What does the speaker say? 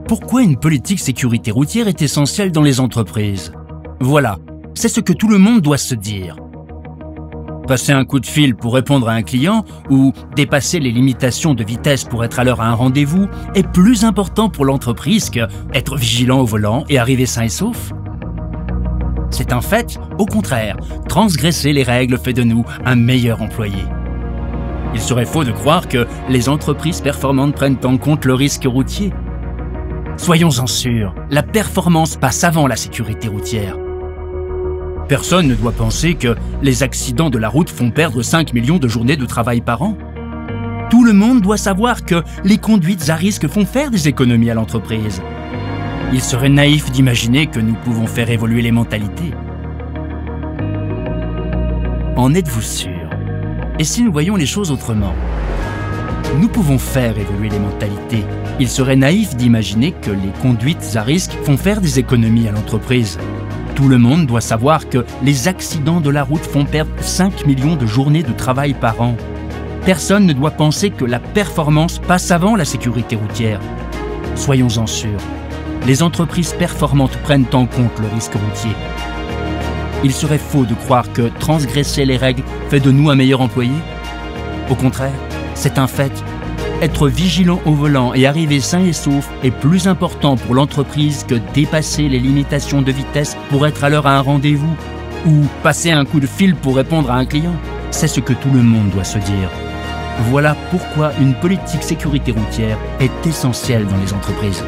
Pourquoi une politique sécurité routière est essentielle dans les entreprises? Voilà, c'est ce que tout le monde doit se dire. Passer un coup de fil pour répondre à un client ou dépasser les limitations de vitesse pour être à l'heure à un rendez-vous est plus important pour l'entreprise que être vigilant au volant et arriver sain et sauf. C'est un fait, au contraire, transgresser les règles fait de nous un meilleur employé. Il serait faux de croire que les entreprises performantes prennent en compte le risque routier. Soyons-en sûrs, la performance passe avant la sécurité routière. Personne ne doit penser que les accidents de la route font perdre 5 millions de journées de travail par an. Tout le monde doit savoir que les conduites à risque font faire des économies à l'entreprise. Il serait naïf d'imaginer que nous pouvons faire évoluer les mentalités. En êtes-vous sûr? Et si nous voyons les choses autrement? Nous pouvons faire évoluer les mentalités. Il serait naïf d'imaginer que les conduites à risque font faire des économies à l'entreprise. Tout le monde doit savoir que les accidents de la route font perdre 5 millions de journées de travail par an. Personne ne doit penser que la performance passe avant la sécurité routière. Soyons-en sûrs, les entreprises performantes prennent en compte le risque routier. Il serait faux de croire que transgresser les règles fait de nous un meilleur employé. Au contraire, c'est un fait. Être vigilant au volant et arriver sain et sauf est plus important pour l'entreprise que dépasser les limitations de vitesse pour être à l'heure à un rendez-vous ou passer un coup de fil pour répondre à un client. C'est ce que tout le monde doit se dire. Voilà pourquoi une politique sécurité routière est essentielle dans les entreprises.